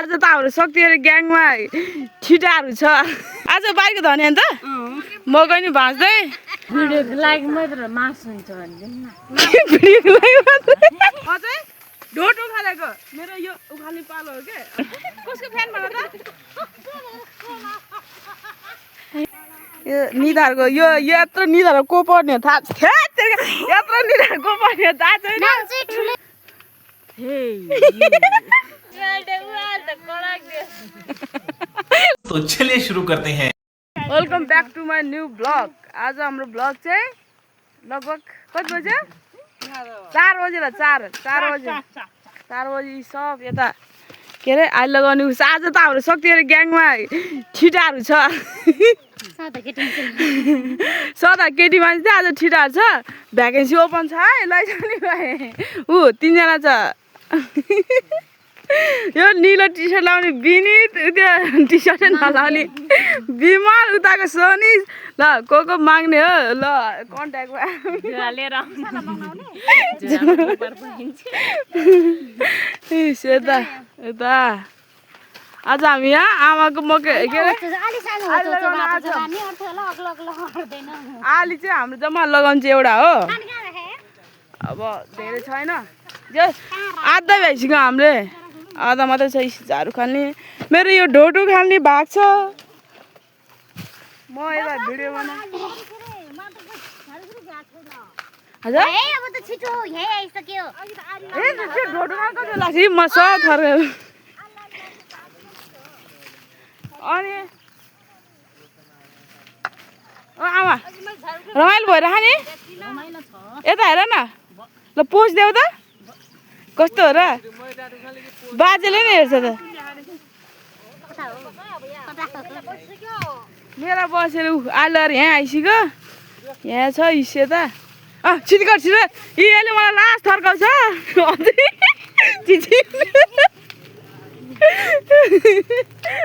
आज त हाम्रो शक्तिहरी ग्याङमा छिटाहरू छ। आज बाइकको धनी अन्त मकै नि भाँच्दै भिडियोको लागि मात्र मासु हुन्छ भन्दिन न। भिडियोको लागि मात्र अझै ढोट उखालेको मेरो यो उखाल्ने पालो हो के। कसको फ्यान भन त? यो निधारको यो यत्रो निधार को पर्ने थाहा यत्रो निधार को पर्ने थाहा छैन। तो चलिए शुरू करते हैं। Welcome back to my new blog. आज हाम्रो ब्लग चाहिँ लगभग कति बजे 4 बजे 4 बजी सब यता के अरे अहिले लगाउने उस। आज त हाम्रो शक्तिहरी ग्याङमा छिटाहरू छ। सदा केटी मान्छे चाहिँ आज छिटाहरू छ। भ्याकेन्सी ओपन छ है लैजाने भए ऊ 3 जना छ। यो निलो टी सर्ट लाउने विनित त्यो टी सर्ट नलाउने बिमल उताको सोनी ल को माग्ने हो ल कन्ट्याक्टमा यता यता आज हामी यहाँ आमाको मकै के अरे आली चाहिँ हाम्रो जम्मा लगाउनु चाहिँ एउटा हो। अब धेरै छैन आधा भइसक्यो हामीले आधा मात्रै छ झाडु खाल्ने। मेरो यो ढोटो खाल्ने भाग छ। म एउटा भिडियो बना हजुर ढोटो खान कति लाग्छ म सब थर अनि आमा रमाइलो भइरह नि यता हेर न ल पोज देऊ त कस्तो हो र बाजेले नै हेर्छ त। मेरा बसेर आलुहरू यहाँ आइसक्यो यहाँ छ हिस्से त छिटो छिटो यसले मलाई लास्ट थर्काउँछ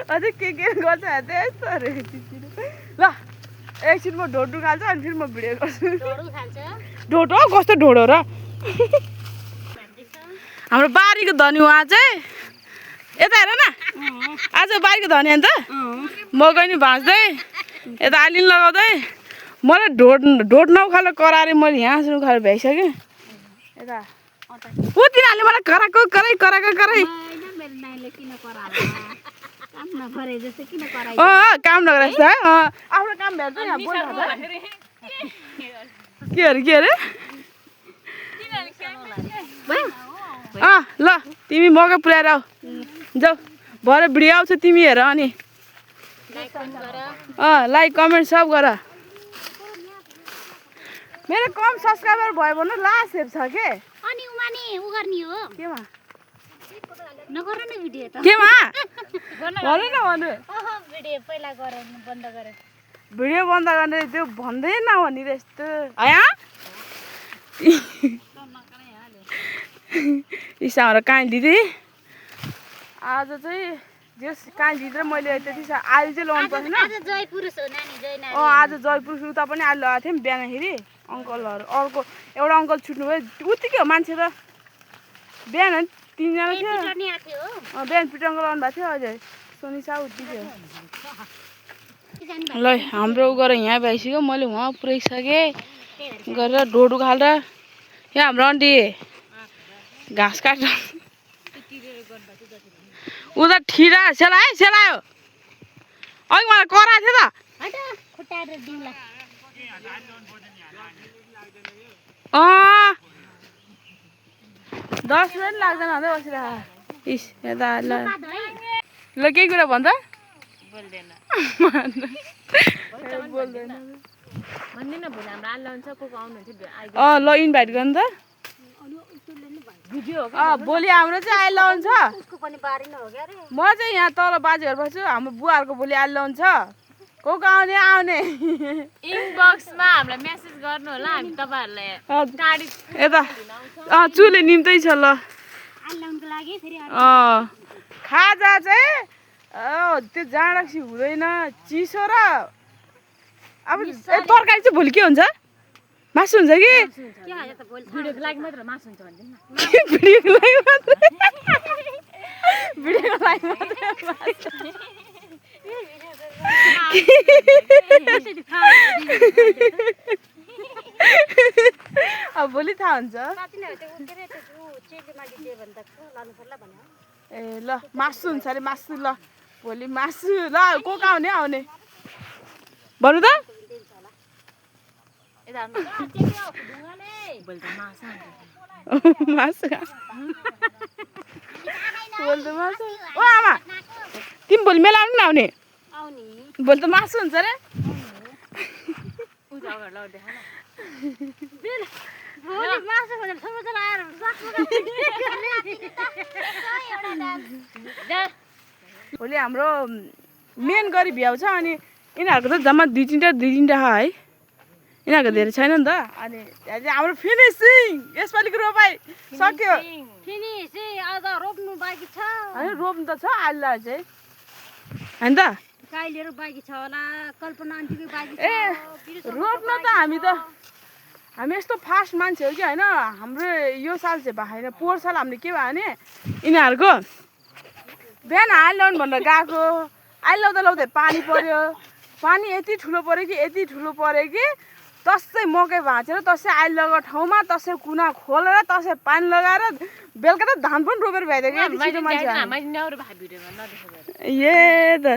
अझै के गर्छ त्यस्तोहरू ल एकछिन म ढोटो खाल्छु अनि फेरि म भिडियो गर्छु। ढोटो कस्तो ढोडो र हाम्रो बारीको धनी उहाँ चाहिँ यता हेर न आज बारीको धनी अन्त मकै नि भाँच्दै यता आली लगाउँदै मलाई ढोट नउखालो कराएर मैले यहाँसम्म उखालेर भ्याइसकेँ। यता ऊ तिनीहरूले मलाई कराएको कराई काम नगरेको जस्तो है आफ्नो काम भ्याउँछ यहाँ के अरे ल तिमी मकै पुऱ्याएर आऊ जाऊ भरे भिडियो आउँछ तिमी हेर अनि लाइक कमेन्ट सब गर। मेरो कम सब्सक्राइबर भयो भने लास्ट हेर्छ के केमा भन्नु न भन्नु भिडियो बन्द गर्ने त्यो भन्दै नभनी यस्तो इसा हाम्रो काहीँ दिदी आज चाहिँ जस काहीँ दिदी र मैले त्यति आलु चाहिँ लगाउनु पर्दैन। आज जयपुर उता पनि आलु लगाएको थियौँ बिहानखेरि अङ्कलहरू अर्को एउटा अङ्कल छुट्नु भयो उत्तिकै हो मान्छे त बिहान 3 जना थियो बिहान पिट अङ्कल आउनु भएको थियो अझै सोनी सा उत्तिकै हो। ल हाम्रो गरेर यहाँ भइसक्यो मैले उहाँ पुऱ्याइसकेँ गरेर ढोड उखालेर यहाँ हाम्रो आन्टी घाँस काट्छ उता ठिरा सेलायो अघि मलाई कराएको थियो त 10 मिनट लाग्दैन भन्दै बसिरह इस यता ल केही कुरा भन्छ ल इन्भाइट गर्नु त भोलि हाम्रो चाहिँ आइल हुन्छ। म चाहिँ यहाँ तल बाजेहरू बस्छु हाम्रो बुवाहरूको भोलि आइल हुन्छ को आउने इनबक्समा हामीलाई मेसेज गर्नु होला हामी तपाईहरुलाई गाडी यता चुले निम्तै छ ल खाजा चाहिँ त्यो जाँडाक्सी हुँदैन चिसो र अब तरकारी चाहिँ भोलि के हुन्छ मासु हुन्छ कि भिडियोको लागि मात्र मासु हुन्छ भन्दिन न भिडियोको लागि मात्र भिडियोको लागि मात्रै अब भोलि थाहा हुन्छ ए ल मासु हुन्छ अरे मासु ल भोलि मासु ल को आउने आउने भन्नु त मासु ओ आमा तिमी भोलि मेला आउनु आउने भोलि त मासु हुन्छ अरे भोलि हाम्रो मेन गरी भ्याउ छ अनि यिनीहरूको त जम्मा दुई तिनवटा है यिनीहरूको धेरै छैन नि त अनि हाम्रो फिनिसिङ यसपालिको रोपाइ सक्यो होइन रोप्नु त छ अहिले चाहिँ होइन त ए रोप्न त हामी यस्तो फास्ट मान्छे हो कि होइन हाम्रो यो साल चाहिँ भएन पोहोर साल हामीले के भयो भने यिनीहरूको बिहान आइल ल्याउनु भनेर गएको आइल लाउँदै पानी पर्यो पानी यति ठुलो पऱ्यो कि तसै मकै भाँचेर तसै आइल लगाएको ठाउँमा तसै कुना खोलेर तसै पानी लगाएर बेलुका त धान पनि रोपेर भ्याइदिएको ए त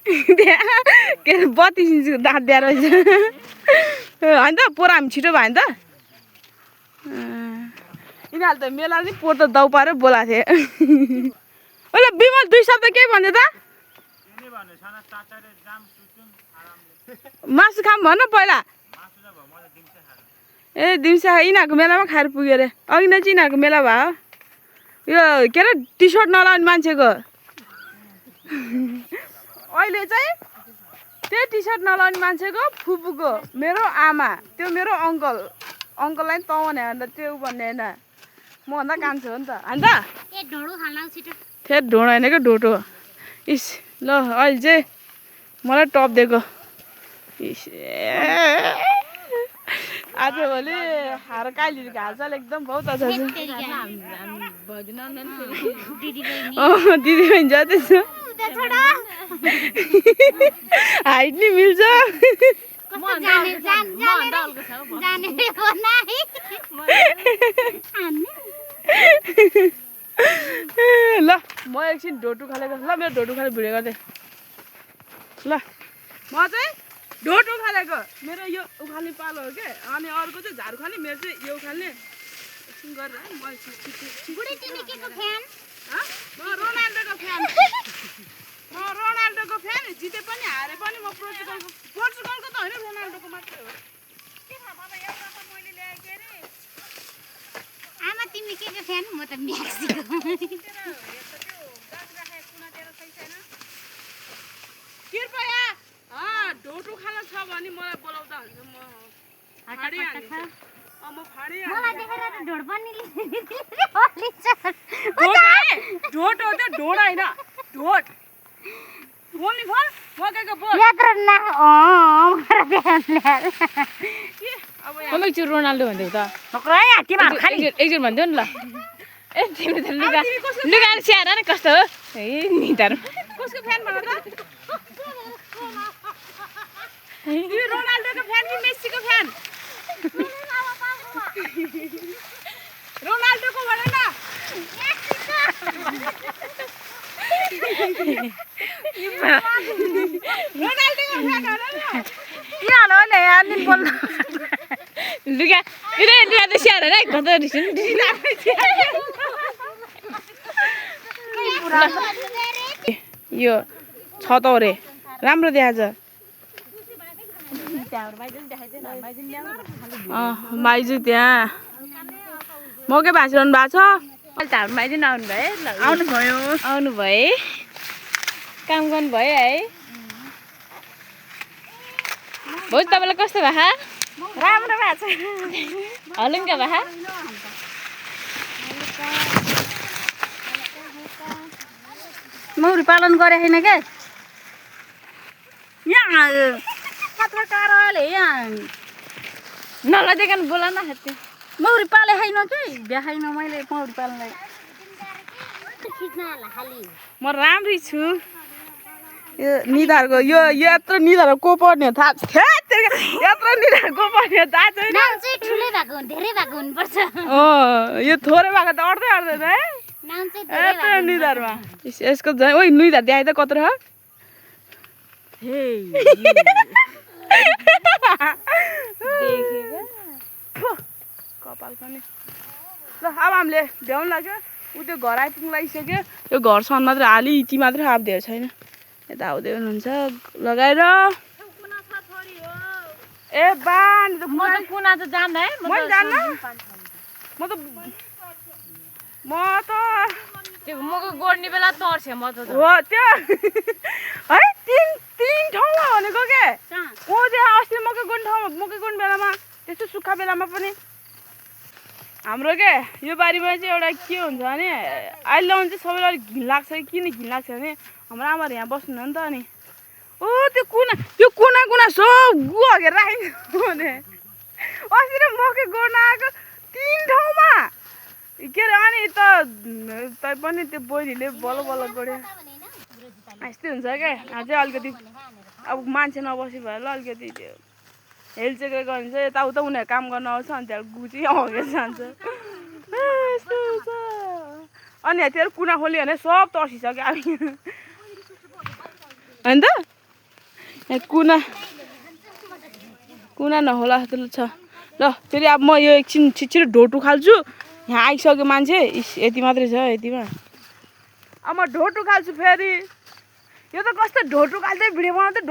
के अरे 32 इन्चको दाँत दिएर रहेछ होइन त पोहोर हामी छिटो भयो नि त यिनीहरू त मेला नि पोहोर त दाउ पारेर बोलाएको थिएँ ओला बिमल 2 शब्द केही भन्दै त मासु खाम भन पहिला ए दिउँसो यिनीहरूको मेलामा खाएर पुग्यो अरे अघि नै चाहिँ यिनीहरूको मेला भयो यो के अरे टी सर्ट नलाउने मान्छेको अहिले चाहिँ त्यही टी सर्ट नलाउने मान्छेको फुपूको मेरो आमा त्यो मेरो अङ्कललाई नि तवाउने होइन त्यो भन्ने होइन मभन्दा कान्छो हो नि त होइन त फेरि ढोँडो होइन क्या ढोटो इस ल अहिले चाहिँ मलाई टप दिएको इस आजभोलि हार कालीको हालचाल एकदम बहुत अच्छा छ दिदी बहिनी जाँदैछ हाइट नि मिल्छ ल म एकछिन ढोटु खालेको ल मेरो ढोटु खाले भिडियो गर्दै ल म चाहिँ ढोटु खालेको मेरो यो उखाल्ने पालो हो क्या अनि अर्को चाहिँ झाडु खाने मेरो चाहिँ यो उखाल्ने एकछिन गरेर रोनाल्डोको फ्यान जिते पनि हारे पनि म पोर्चुगलको त होइन रोनाल्डोको मात्रै हो मैले ल्याएँ के अरे आमा तिमी के फ्यान म त मेक्सिको कृपया ढोटो खान छ भने मलाई बोलाउँदा हुन्छ म फाडिहाल्छु म फाडिहाल्छु मलाई देखेर त ढोड पनि ढोट हो त्यो ढोड होइन ढोट बोल्ने फल मकैको बोल यत्र न मेरो ध्यान ल्याएर अब एकचोटि रोनाल्डो भनिदेऊ त एकचोटि भनिदेऊ नि ल ए तिमी त लुगा स्याहार नि कस्तो हो है निधार कसको फ्यान भन त तिमी रोनाल्डोको फ्यान कि मेस्सीको फ्यान रोनाल्डोको भन न रोनाल्डोको फ्यान हो न के हाल हो नि यार नि बोल्न लुगा लुगा त स्याहार है कस्तो रिसिन यो छ त रे राम्रो देखाएको छ माइजू त्यहाँ मकै भाँचिरहनु भएको छ माइदिन आउनु भयो आउनु भयो काम गर्नु भयो है भोज तपाईँलाई कस्तो भए राम्रो भएको छ हलुङ्गा भए मौरी पालन गरे छैन क्या यहाँ पत्रकारले यहाँ नलदिकन बोला न हात्ती मौरी पाले छैन कि देखाइन मैले मौरी पाल्ने खिच्न होला खाली म राम्री छु यो निधारको यो यत्रो निधार को पर्ने हो थाहा यत्रो निधार को पर्ने हो थाहा छैन नाम चाहिँ ठुलै भएको हुन् धेरै भएको हुनुपर्छ यो थोरै भएको त अड्दै अड्दैन है नाम चाहिँ धेरै यत्रो निधारमा यसको झन् ओइ निधार देखाइ त कत्रो कपाल पनि ल अब हामीले भ्याउनु लाग्यो ऊ त्यो घर आइपुग्नु लागिसक्यो यो घरसम्म मात्रै हाली यति मात्रै अब धेरै छैन यता आउँदै हुनुहुन्छ लगाएर ए बानी त म त कुना त जान्दा है म जान्न म त त्यो मको गोड्ने बेला तर्छ म त हो त्यो है तीन ठाउँमा भनेको के ओ त्यहाँ अस्ति मकै गोड्ने ठाउँमा मकै गोड्ने बेलामा त्यस्तो सुक्खा बेलामा पनि हाम्रो के यो बारीमा चाहिँ एउटा के हुन्छ भने अहिले लाउनु चाहिँ सबैलाई अलिक घिन लाग्छ किन घिन लाग्छ भने हाम्रो आमाहरू यहाँ बस्नु नि त अनि ओ त्यो कुना सब गु हगेर राखिदिनु भने अस्ति र मकै गोड्न आएको 3 ठाउँमा के अरे अनि तै पनि त्यो बहिनीले बल्ल बल्ल गोड्यो यस्तै हुन्छ क्या अझै अलिकति अब मान्छे नबसी भएर अलिकति त्यो हेलचेक्रे गरिन्छ यताउता उनीहरू काम गर्न आउँछ अनि त्यहाँ गु चाहिँ हगेर जान्छ यस्तो हुन्छ अनि त्यो कुना खोल्यो भने सब तर्सिसक्यो अब होइन त यहाँ कुना नहोला जस्तो छ ल फेरि अब म यो एकछिन छिटो ढोटु खाल्छु यहाँ आइसक्यो मान्छे यति मात्रै छ यतिमा अब म ढोटु खाल्छु फेरि यो त कस्तो ढोटु खाल्दै भिडियो बनाउँदै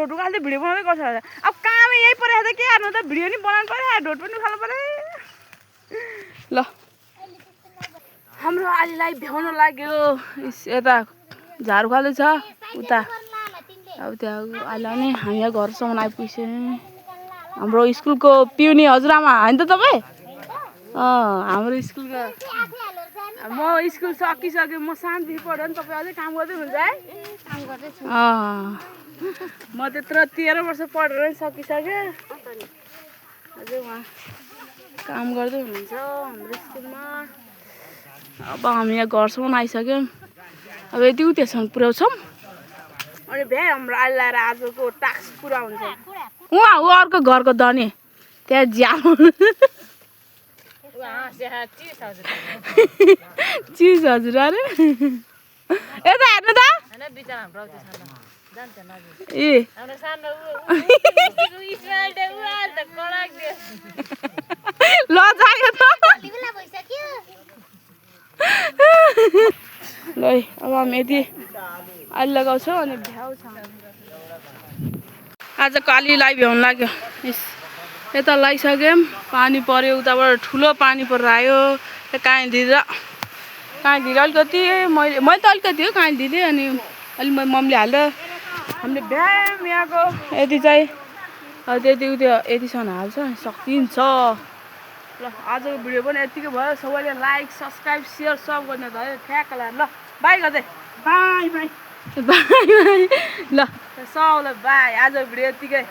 गर्छ अब काम यही परेको त के हार्नु त भिडियो नि बनाउनु पर्यो ढोट पनि खानु पर्यो ल हाम्रो आलीलाई भ्याउन लाग्यो यता झाडु खाँदैछ उता अब त्यहाँ अहिले नि हामी यहाँ घरसम्म आइपुग्छौँ हाम्रो स्कुलको पिउनी हजुरआमा होइन त तपाईँ हाम्रो स्कुलको म स्कुल सकिसक्यो म शान्ति पढ्यो नि तपाईँ अझै काम गर्दै हुनुहुन्छ है म त्यत्रो 13 वर्ष पढेर सकिसक्यो अझै उहाँ काम गर्दै हुनुहुन्छ हाम्रो स्कुलमा अब हामी यहाँ घरसम्म आइसक्यौँ अब यति उतेसम्म पुर्याउँछौँ अनि भ्या हाम्रो आइलाएर आजको टास्क पुरा हुन्छ उहाँ ऊ अर्को घरको धनी त्यहाँ ज्याल चिज हजुर अरे यता हेर्नु त ए ल जाग्यो त ल अब हामी यति अहिले लगाउँछौँ अनि भ्याउँछ आजको आलीलाई भ्याउनु लाग्यो यता लगाइसक्यौँ पानी पऱ्यो उताबाट ठुलो पानी परेर आयो कहाँनिर अलिकति मैले त अलिकति हो कहाँ दिँदै अनि अलिक मम्मीले हाल्यो हामीले भ्यायौँ यहाँको यति चाहिँ त्यति उयो यतिसम्म हाल्छ सकिन्छ ल आजको भिडियो पनि यतिकै भयो सबैले लाइक सब्सक्राइब सेयर सब गर्ने भयो ठ्याक्क ल बाई गर्दै बाई ल सबलाई बाई आजको भिडियो यतिकै